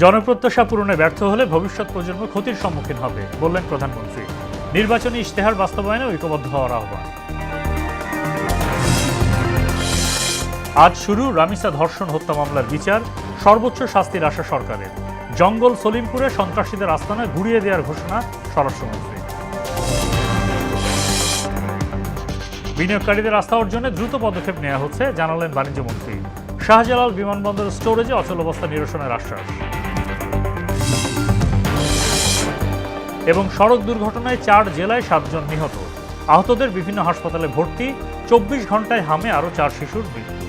জনপ্রত্যাশা পূরণে ব্যর্থ হলে ভবিষ্যৎ প্রজন্ম ক্ষতির সম্মুখীন হবে বললেন প্রধানমন্ত্রী। নির্বাচনী ইশতেহার বাস্তবায়নে ঐক্যবদ্ধ হওয়ার আহ্বান। আজ শুরু রামিসা ধর্ষণ হত্যা মামলার বিচার, সর্বোচ্চ শাস্তির আশা সরকারের। জঙ্গল সলিমপুরে সন্ত্রাসীদের আস্তানা ঘুরিয়ে দেওয়ার ঘোষণা স্বরাষ্ট্রমন্ত্রী। বিনিয়োগকারীদের আস্থা অর্জনে দ্রুত পদক্ষেপ নেওয়া হচ্ছে জানালেন বাণিজ্যমন্ত্রী। শাহজালাল বিমানবন্দর স্টোরেজে অচলাবস্থা নিরসনের আশ্বাস। এবং সড়ক দুর্ঘটনায় 4 জেলায় 7 জন নিহত, আহতদের বিভিন্ন হাসপাতালে ভর্তি। 24 ঘন্টায় হামে আরও 4 শিশুর মৃত্যু।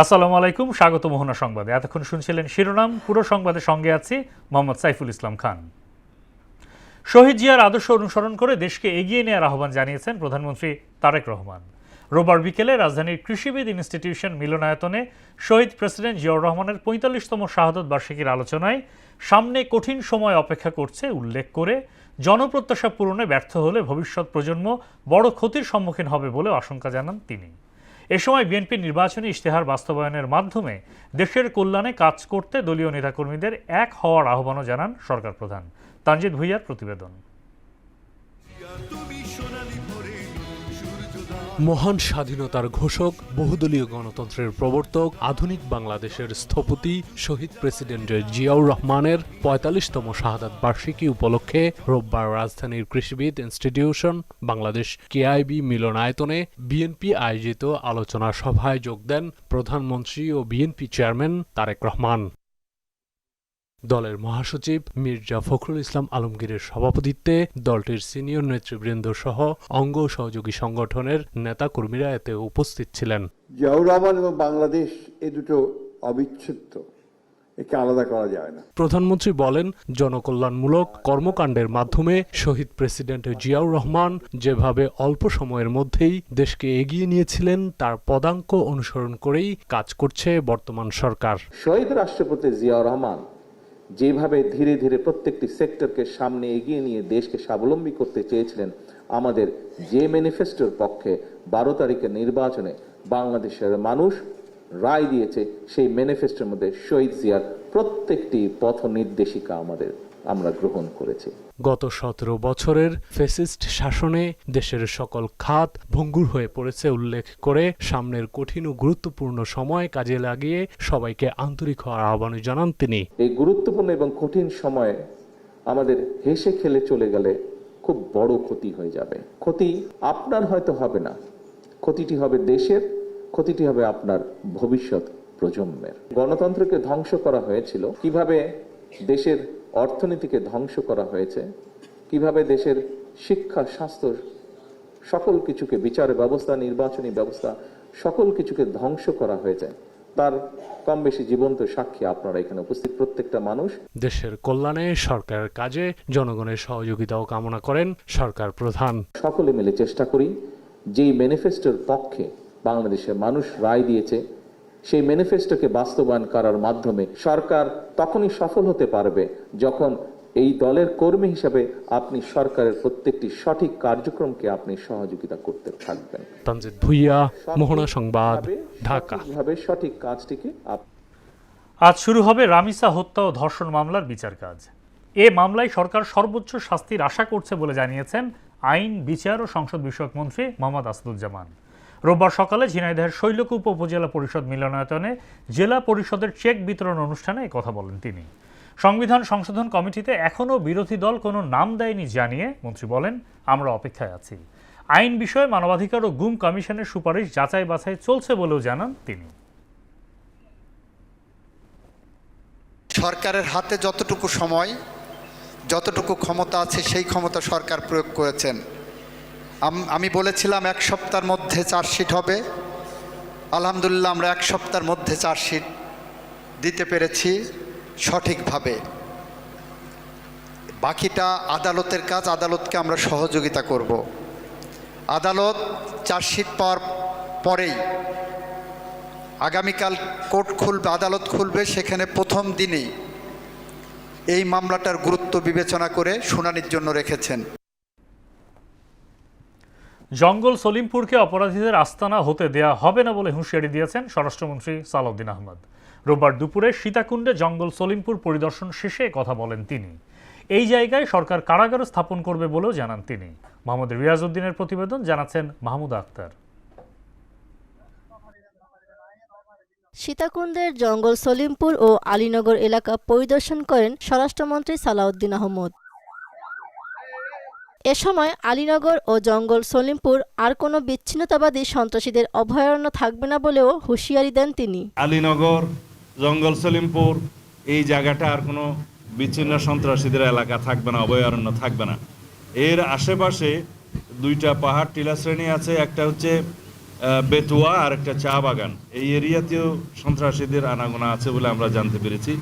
আসসালামু আলাইকুম, স্বাগত মোহনা সংবাদে। এতক্ষণ শুনছিলেন শিরোনাম, পুরো সংবাদের সঙ্গে আছি মোহাম্মদ সাইফুল ইসলাম খান। শহীদ জিয়ার আদর্শ অনুসরণ করে দেশকে এগিয়ে নেওয়ার আহ্বান জানিয়েছেন প্রধানমন্ত্রী তারেক রহমান। রোববার বিকেলে রাজধানীর কৃষিবিদ ইনস্টিটিউশন মিলনায়তনে শহীদ প্রেসিডেন্ট জিয়াউর রহমানের 45তম শাহাদত বার্ষিকীর আলোচনায় সামনে কঠিন সময় অপেক্ষা করছে উল্লেখ করে জনপ্রত্যাশা পূরণে ব্যর্থ হলে ভবিষ্যৎ প্রজন্ম বড় ক্ষতির সম্মুখীন হবে বলে আশঙ্কা জানান তিনি। এ সময় বিএনপির নির্বাচনী ইশতেহার বাস্তবায়নের মাধ্যমে দেশের কল্যাণে কাজ করতে দলীয় নেতাকর্মীদের এক হওয়ার আহ্বানও জানান সরকার প্রধান। তানজিদ ভুইয়ার প্রতিবেদন। মহান স্বাধীনতার ঘোষক, বহুদলীয় গণতন্ত্রের প্রবর্তক, আধুনিক বাংলাদেশের স্থপতি শহীদ প্রেসিডেন্ট জিয়াউর রহমানের 45তম শাহাদাত বার্ষিকী উপলক্ষে রোববার রাজধানীর কৃষিবিদ ইনস্টিটিউশন বাংলাদেশ কেআইবি মিলনায়তনে বিএনপি আয়োজিত আলোচনা সভায় যোগ দেন প্রধানমন্ত্রী ও বিএনপি চেয়ারম্যান তারেক রহমান। দলের মহাসচিব মির্জা ফখরুল ইসলাম আলমগীরের সভাপতিত্বে দলটির সিনিয়র নেতৃবৃন্দ সহ অঙ্গ সহযোগী সংগঠনের নেতাকর্মীরা এতে উপস্থিত ছিলেন। জিয়াউর রহমান এবং বাংলাদেশ এই দুটো অবিচ্ছেদ্য, একে আলাদা করা যায় না। প্রধানমন্ত্রী বলেন, জনকল্যাণমূলক কর্মকাণ্ডের মাধ্যমে শহীদ প্রেসিডেন্ট জিয়াউর রহমান যেভাবে অল্প সময়ের মধ্যেই দেশকে এগিয়ে নিয়েছিলেন তার পদাঙ্ক অনুসরণ করেই কাজ করছে বর্তমান সরকার। শহীদ রাষ্ট্রপতি জিয়াউর রহমান যেভাবে ধীরে ধীরে প্রত্যেকটি সেক্টরকে সামনে এগিয়ে নিয়ে দেশকে স্বাবলম্বী করতে চেয়েছিলেন, আমাদের যে ম্যানিফেস্টোর পক্ষে 12 তারিখের নির্বাচনে বাংলাদেশের মানুষ রায় দিয়েছে, সেই ম্যানিফেস্টোর মধ্যে শহীদ জিয়ার প্রত্যেকটি পথ নির্দেশিকা আমরা গ্রহণ করেছি। গত 17 বছরের ফ্যাসিস্ট শাসনে দেশের সকল খাত ভঙ্গুর হয়ে পড়েছে উল্লেখ করে সামনের কঠিন ও গুরুত্বপূর্ণ সময় কাজে লাগিয়ে সবাইকে আন্তরিক হওয়ার আহ্বান জানান তিনি। এই গুরুত্বপূর্ণ এবং কঠিন সময়ে আমাদের হেসে খেলে চলে গেলে খুব বড় ক্ষতি হয়ে যাবে। ক্ষতি আপনার হয়তো হবে না, ক্ষতিটি হবে দেশের, ক্ষতিটি হবে আপনার ভবিষ্যৎ প্রজন্মের। গণতন্ত্রকে ধ্বংস করা হয়েছিল, কিভাবে দেশের অর্থনীতিকে ধ্বংস করা হয়েছে, কিভাবে দেশের শিক্ষা, স্বাস্থ্য, সকল কিছুকে, বিচার ব্যবস্থা, নির্বাচনী ব্যবস্থা, সকল কিছুকে ধ্বংস করা হয়েছে, তার কম বেশি জীবন্ত সাক্ষী আপনারা এখানে উপস্থিত প্রত্যেকটা মানুষ। দেশের কল্যাণে সরকারের কাজে জনগণের সহযোগিতাও কামনা করেন সরকার প্রধান। সকলে মিলে চেষ্টা করি যেই ম্যানিফেস্টোর পক্ষে বাংলাদেশের মানুষ রায় দিয়েছে, সেই ম্যানিফেস্টোকে বাস্তবায়ন করার মাধ্যমে সরকার তখনই সফল হতে পারবে যখন এই দলের কর্মী হিসেবে আপনি সরকারের প্রত্যেকটি সঠিক কার্যক্রমকে আপনি সহযোগিতা করতে থাকবেন। তানজিদ ভুইয়া, মোহনা সংবাদ, ঢাকা। সঠিক কাজটিকে আজ শুরু হবে রামিসা হত্যা ও ধর্ষণ মামলার বিচার কাজ। এ মামলায় সরকার সর্বোচ্চ শাস্তির আশা করছে বলে জানিয়েছেন আইন, বিচার ও সংসদ বিষয়ক মন্ত্রী মোহাম্মদ আসাদুজ্জামান। রোববার সকালে ঝিনাইদহের শৈলকুপা উপজেলা পরিষদ মিলনায়তনে জেলা পরিষদের চেক বিতরণ অনুষ্ঠানে কথা বলেন তিনি। সংবিধান সংশোধন কমিটিতে এখনও বিরোধী দল কোনো নাম দেয়নি জানিয়ে মন্ত্রী বলেন, আমরা অপেক্ষায় আছি। আইন বিষয়ে মানবাধিকার ও গুম কমিশনের সুপারিশ যাচাই বাছাই চলছে বলেও জানান তিনি। সরকারের হাতে যতটুকু সময়, যতটুকু ক্ষমতা আছে সেই ক্ষমতা সরকার প্রয়োগ করেছেন। আমি বলেছিলাম 1 সপ্তাহের মধ্যে চার্জশিট হবে। আলহামদুলিল্লাহ আমরা 1 সপ্তাহের মধ্যে চার্জশিট দিতে পেরেছি সঠিকভাবে। বাকিটা আদালতের কাজ, আদালতকে আমরা সহযোগিতা করব। আদালত চার্জশিট পাওয়ার পরেই আগামীকাল কোর্ট খুলবে, আদালত খুলবে, সেখানে প্রথম দিনেই এই মামলাটার গুরুত্ব বিবেচনা করে শুনানির জন্য রেখেছেন। জঙ্গল সলিমপুরকে অপরাধীদের আস্তানা হতে দেয়া হবে না বলে হুঁশিয়ারি দিয়েছেন স্বরাষ্ট্রমন্ত্রী সালাউদ্দিন আহমদ। রোববার দুপুরে সীতাকুণ্ডে জঙ্গল সলিমপুর পরিদর্শন শেষে কথা বলেন তিনি। এই জায়গায় সরকার কারাগার স্থাপন করবে বলেও জানান তিনি। মোহাম্মদ রিয়াজউদ্দিনের প্রতিবেদন, জানাচ্ছেন মাহমুদা আক্তার। সীতাকুণ্ডের জঙ্গল সলিমপুর ও আলীনগর এলাকা পরিদর্শন করেন স্বরাষ্ট্রমন্ত্রী সালাউদ্দিন আহমদ। এ সময় আলীনগর ও জঙ্গল সলিমপুর আর কোনো বিচ্ছিন্নতাবাদী সন্ত্রাসীদের অভয়ারণ্য থাকবে না বলেও হুঁশিয়ারি দেন তিনি। আলীনগর, জঙ্গল সলিমপুর এই জায়গাটা আর কোনো বিচ্ছিন্ন সন্ত্রাসীদের এলাকা থাকবে না, অভয়ারণ্য থাকবে না। এর আশেপাশে দুইটা পাহাড় টিলা শ্রেণী আছে, একটা হচ্ছে বেতুয়া আর একটা চা বাগান। এই এরিয়াতেও সন্ত্রাসীদের আনাগোনা আছে বলে আমরা জানতে পেরেছি।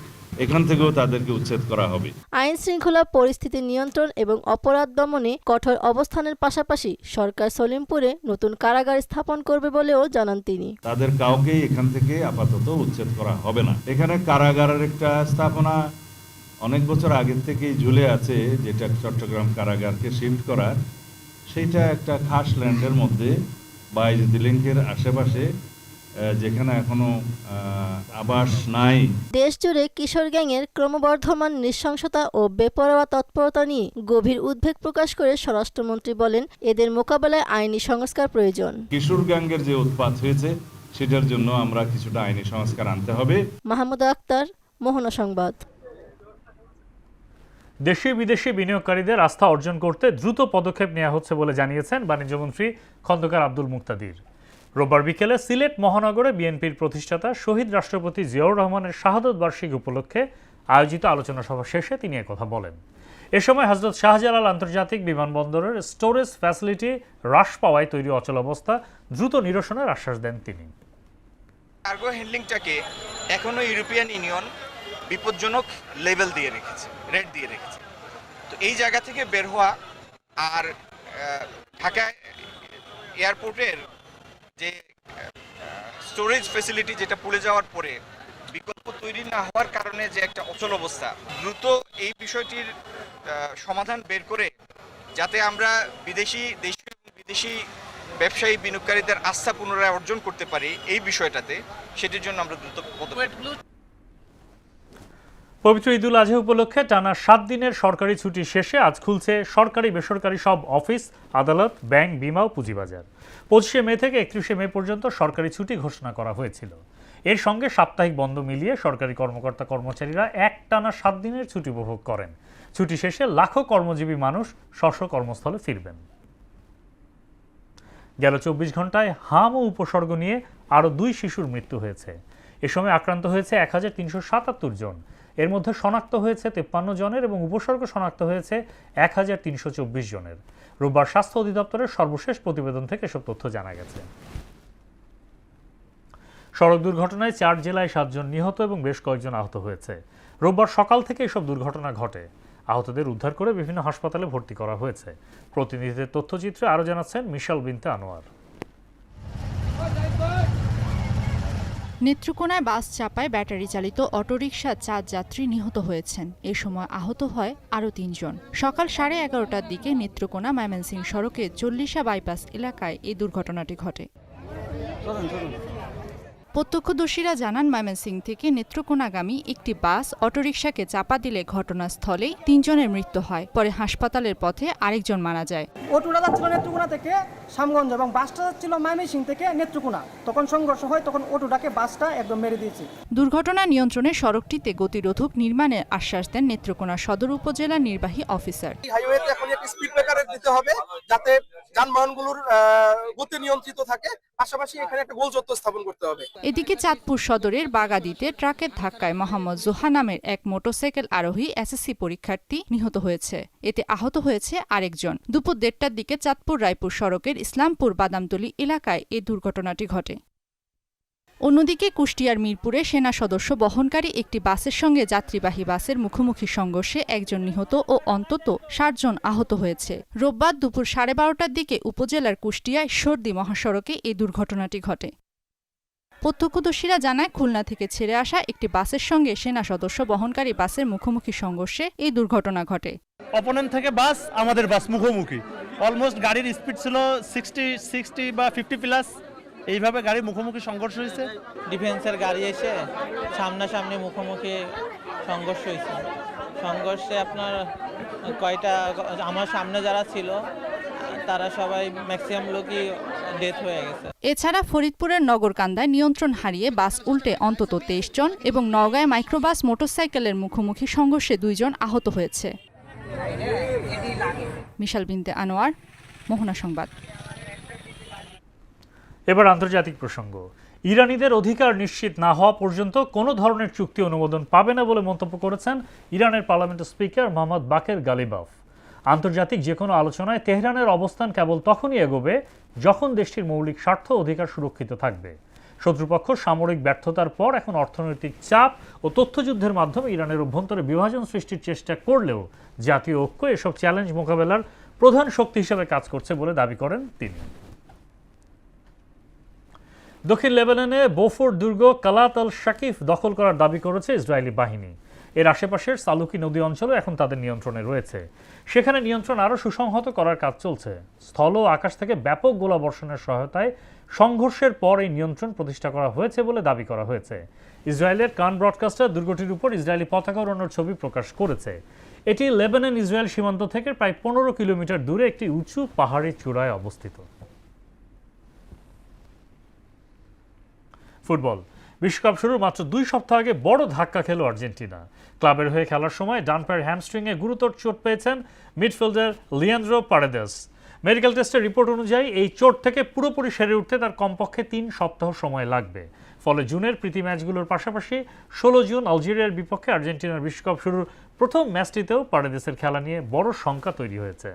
এখান থেকেও তাদেরকে উচ্ছেদ করা হবে। আইন শৃঙ্খলা পরিস্থিতি নিয়ন্ত্রণ এবং অপরাধ দমনে কঠোর অবস্থানের পাশাপাশি সরকার সলিমপুরে নতুন কারাগার স্থাপন করবে বলেও জানান তিনি। তাদের কাউকেই এখান থেকে আপাতত উচ্ছেদ করা হবে না। এখানে কারাগারের একটা স্থাপনা অনেক বছর আগের থেকেই ঝুলে আছে, যেটা চট্টগ্রাম কারাগারকে শিফট করার। সেইটা একটা খাস ল্যান্ডের মধ্যে বাইজ দিলিঙ্কের আশেপাশে, যেখানে এখনো আবাস নাই। দেশ জুড়ে কিশোর গ্যাংয়ের ক্রমবর্ধমান নৃশংসতা ও বেপরোয়া তৎপরতা নিয়ে গভীর উদ্বেগ প্রকাশ করে স্বরাষ্ট্রমন্ত্রী বলেন, এদের মোকাবেলায় আইনি সংস্কার প্রয়োজন। কিশোর গ্যাংয়ের যে উৎপাত হয়েছে সেটার জন্য আমরা কিছুটা আইনি সংস্কার আনতে হবে। মাহমুদা আক্তার, মোহনা সংবাদ। দেশি বিদেশি বিনিয়োগকারীদের আস্থা অর্জন করতে দ্রুত পদক্ষেপ নেওয়া হচ্ছে বলে জানিয়েছেন বাণিজ্যমন্ত্রী খন্দকার আব্দুল মুক্তাদির। রোববার বিকেলে সিলেট মহানগরে বিএনপির প্রতিষ্ঠাতা শহীদ রাষ্ট্রপতি জিয়াউর রহমানের শাহাদত বার্ষিকী উপলক্ষে আয়োজিত আলোচনা সভা শেষে তিনি একথা বলেন। এ সময় হযরত শাহজালাল আন্তর্জাতিক বিমানবন্দরের স্টোরেজ ফ্যাসিলিটি হ্রাস পাওয়ায় তৈরি অচলাবস্থা দ্রুত নিরসনের আশ্বাস দেন তিনি। কার্গো হ্যান্ডলিংটাকে এখনো ইউরোপিয়ান ইউনিয়ন বিপজ্জনক লেভেল দিয়ে রেখেছে, রেট দিয়ে রেখেছে। তো এই জায়গা থেকে বের হওয়া আর ঢাকা এয়ারপোর্টের যে স্টোরেজ ফ্যাসিলিটি, যেটা পুড়ে যাওয়ার পরে বিকল্প তৈরি না হওয়ার কারণে যে একটা অচল অবস্থা, দ্রুত এই বিষয়টির সমাধান বের করে যাতে আমরা দেশীয় এবং বিদেশি ব্যবসায়ী বিনিয়োগকারীদের আস্থা পুনরায় অর্জন করতে পারি এই বিষয়টাতে, সেটির জন্য আমরা দ্রুত পদক্ষেপ। পবিত্র ঈদুল আজহা উপলক্ষে টানা 7 দিনের সরকারি ছুটি শেষে আজ খুলছে সরকারি বেসরকারি সব অফিস, আদালত, ব্যাংক, বিমা ও পুঁজিবাজার। 25শে মে থেকে 31শে মে পর্যন্ত সরকারি ছুটি ঘোষণা করা হয়েছিল। এর সঙ্গে সাপ্তাহিক বন্ধ মিলিয়ে সরকারি কর্মকর্তা কর্মচারীরা একটানা 7 দিনের ছুটি উপভোগ করেন। ছুটি শেষে লাখো কর্মজীবী মানুষ স্ব কর্মস্থলে ফিরবেন। গেল 24 ঘন্টায় হাম ও উপসর্গ নিয়ে আরও 2 শিশুর মৃত্যু হয়েছে। এ সময় আক্রান্ত হয়েছে 1377 জন। এর মধ্যে শনাক্ত হয়েছে 53 জনের এবং উপসর্গ শনাক্ত হয়েছে 1324 জনের। রোববার স্বাস্থ্য অধিদপ্তরের সর্বশেষ প্রতিবেদন থেকে এসব তথ্য জানা গেছে। সড়ক দুর্ঘটনায় 4 জেলায় 7 জন নিহত এবং বেশ কয়েকজন আহত হয়েছে। রোববার সকাল থেকে এসব দুর্ঘটনা ঘটে। আহতদের উদ্ধার করে বিভিন্ন হাসপাতালে ভর্তি করা হয়েছে। প্রতিনিধিদের তথ্যচিত্রে আরও জানাচ্ছেন মিশাল বিনতে আনোয়ার। নেত্রকোনায় বাস চাপায় ব্যাটারি চালিত অটোরিকশা 4 যাত্রী নিহত হয়েছেন। এ সময় আহত হয় আরও 3 জন। সকাল 11:30টার দিকে নেত্রকোনা ময়মনসিংহ সড়কে 40 বাইপাস এলাকায় এই দুর্ঘটনাটি ঘটে। প্রত্যক্ষদর্শীরা জানান, ময়মনসিংহ থেকে নেত্রকোনাগামী একটি বাস অটোরিকশাকে চাপা দিলে ঘটনাস্থলেই 3 জনের মৃত্যু হয়। পরে হাসপাতালের পথে আরেকজন মারা যায়। অটোটা যাচ্ছিল নেত্রকোনা থেকে শ্যামগঞ্জ এবং বাসটা যাচ্ছিল ময়মনসিংহ থেকে নেত্রকোনা। তখন সংঘর্ষ হয়, তখন অটোটাকে বাসটা একদম মেরে দিয়েছে। দুর্ঘটনা নিয়ন্ত্রণে সড়কটিতে গতিরোধক নির্মাণের আশ্বাস দেন নেত্রকোনা সদর উপজেলা নির্বাহী অফিসার। হাইওয়েতে এখন একটা স্পিড ব্রেকার দিতে হবে যাতে যানবাহনগুলোর গতি নিয়ন্ত্রিত থাকে, পাশাপাশি এখানে একটা গোল চত্বর স্থাপন করতে হবে। এদিকে চাঁদপুর সদরের বাগাদিতে ট্রাকের ধাক্কায় মোহাম্মদ জোহা নামের এক মোটরসাইকেল আরোহী এসএসসি পরীক্ষার্থী নিহত হয়েছে। এতে আহত হয়েছে আরেকজন। দুপুর 1:30টার দিকে চাঁদপুর রায়পুর সড়কের ইসলামপুর বাদামতলী এলাকায় এই দুর্ঘটনাটি ঘটে। অন্যদিকে কুষ্টিয়ার মিরপুরে সেনা সদস্য বহনকারী একটি বাসের সঙ্গে যাত্রীবাহী বাসের মুখোমুখি সংঘর্ষে একজন নিহত ও অন্তত 60 জন আহত হয়েছে। রোববার দুপুর 12:30টার দিকে উপজেলার কুষ্টিয়া ঈশ্বরদী মহাসড়কে এই দুর্ঘটনাটি ঘটে। প্রত্যক্ষদর্শীরা জানায় খুলনা থেকে ছেড়ে আসা একটি বাসের সঙ্গে সেনা সদস্য বহনকারী বাসের মুখোমুখি সংঘর্ষে এই দুর্ঘটনা ঘটে। অপোনেন্ট থেকে বাস, আমাদের বাস মুখোমুখি। অলমোস্ট গাড়ির স্পিড ছিল 60 বা 50 প্লাস। এইভাবে গাড়ি মুখোমুখি সংঘর্ষ হয়েছে। ডিফেন্সের গাড়ি এসে সামনাসামনি মুখোমুখি সংঘর্ষ হয়েছে। সংঘর্ষে আপনার আমার সামনে যারা ছিল তারা সবাই ম্যাক্সিমাম লোকই ডেথ হয়ে গেছে। এছাড়া ফরিদপুরের নগরকান্দায় নিয়ন্ত্রণ হারিয়ে বাস উল্টে অন্তত 23 জন এবং নওগাঁয় মাইক্রোবাস মোটরসাইকেলের মুখোমুখি সংঘর্ষে 2 জন আহত হয়েছে। মিশাল বিনতে আনোয়ার, মোহনা সংবাদ। এবার আন্তর্জাতিক প্রসঙ্গ। ইরানিদের অধিকার নিশ্চিত না হওয়া পর্যন্ত কোনো ধরনের চুক্তি অনুমোদন পাবে না বলে মন্তব্য করেছেন ইরানের পার্লামেন্টের স্পিকার মোহাম্মদ বাকের গালিবাফ। আন্তর্জাতিক যে কোনো আলোচনায় তেহরানের অবস্থান কেবল তখনই এগোবে যখন দেশটির মৌলিক স্বার্থ অধিকার সুরক্ষিত থাকবে। শত্রুপক্ষ সামরিক ব্যর্থতার পর এখন অর্থনৈতিক চাপ ও তথ্যযুদ্ধের মাধ্যমে ইরানের অভ্যন্তরে বিভাজন সৃষ্টির চেষ্টা করলেও জাতীয় ঐক্য এসব চ্যালেঞ্জ মোকাবেলার প্রধান শক্তি হিসেবে কাজ করছে বলে দাবি করেন তিনি। দক্ষিণ লেবাননে বোফোর দুর্গ কালাত আল শাকিফ দখল করার দাবি করেছে ইসরায়েলি বাহিনী। এর আশেপাশের সালুকি নদী অঞ্চলে এখন তাদের নিয়ন্ত্রণে রয়েছে। সেখানে নিয়ন্ত্রণ আরও সুসংহত করার কাজ চলছে। স্থল ও আকাশ থেকে ব্যাপক গোলাবর্ষণের সহায়তায় সংঘর্ষের পর এই নিয়ন্ত্রণ প্রতিষ্ঠা করা হয়েছে বলে দাবি করা হয়েছে। ইসরায়েলের কান ব্রডকাস্টার দুর্গটির উপর ইসরায়েলি পতাকা ওড়ানোর ছবি প্রকাশ করেছে। এটি লেবানন ইসরায়েল সীমান্ত থেকে প্রায় 15 কিলোমিটার দূরে একটি উঁচু পাহাড়ি চূড়ায় অবস্থিত। ফুটবল বিশ্বকাপ শুরুর মাত্র 2 সপ্তাহ আগে বড় ধাক্কা খেল আর্জেন্টিনা। ক্লাবের হয়ে খেলার সময় ডান পায়ের হ্যামস্ট্রিংয়ে গুরুতর চোট পেয়েছেন মিডফিল্ডার লিয়ান্দ্রো পারেদেস। মেডিকেল টেস্টের রিপোর্ট অনুযায়ী এই চোট থেকে পুরোপুরি সেরে উঠতে তার কমপক্ষে 3 সপ্তাহ সময় লাগবে। ফলে জুনের প্রীতি ম্যাচগুলোর পাশাপাশি 16 জুন আলজেরিয়ার বিপক্ষে আর্জেন্টিনার বিশ্বকাপ শুরুর প্রথম ম্যাচটিতেও পারেদেসের খেলা নিয়ে বড় শঙ্কা তৈরি হয়েছে।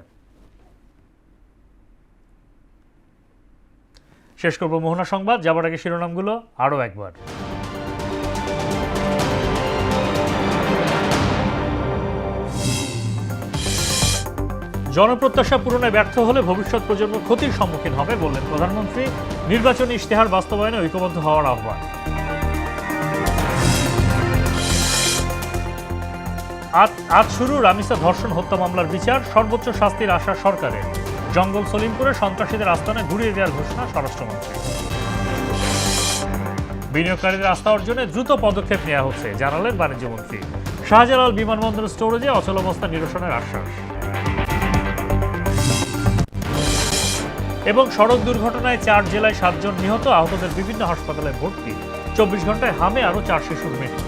শেষ করব মোহনা সংবাদ, যাবার আগে শিরোনামগুলো আরও একবার। জনপ্রত্যাশা পূরণে ব্যর্থ হলে ভবিষ্যৎ প্রজন্ম ক্ষতির সম্মুখীন হবে বললেন প্রধানমন্ত্রী। নির্বাচনী ইশতেহার বাস্তবায়নে ঐক্যবদ্ধ হওয়ার আহ্বান। আজ শুরু রামিসা ধর্ষণ হত্যা মামলার বিচার, সর্বোচ্চ শাস্তির আশা সরকারের। জঙ্গল সলিমপুরে সন্ত্রাসীদের আস্তানা ঘুরিয়ে দেওয়ার ঘোষণা স্বরাষ্ট্রমন্ত্রী। বিনিয়োগকারীদের আস্থা অর্জনে দ্রুত পদক্ষেপ নেওয়া হচ্ছে জানালেন বাণিজ্যমন্ত্রী। শাহজালাল বিমানবন্দর স্টোরেজে অচলাবস্থা নিরসনের আশ্বাস। এবং সড়ক দুর্ঘটনায় 4 জেলায় 7 জন নিহত, আহতদের বিভিন্ন হাসপাতালে ভর্তি। 24 ঘন্টায় হামে আরও 4 শিশুর মৃত্যু।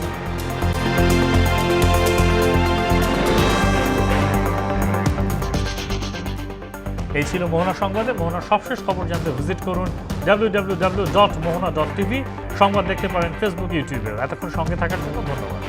এই ছিল মোহনা সংবাদে। মোহনার সবশেষ খবর জানতে ভিজিট করুন www.mohana.tv। সংবাদ দেখতে পারেন ফেসবুক, ইউটিউবে। এতক্ষণ সঙ্গে থাকার জন্য ধন্যবাদ।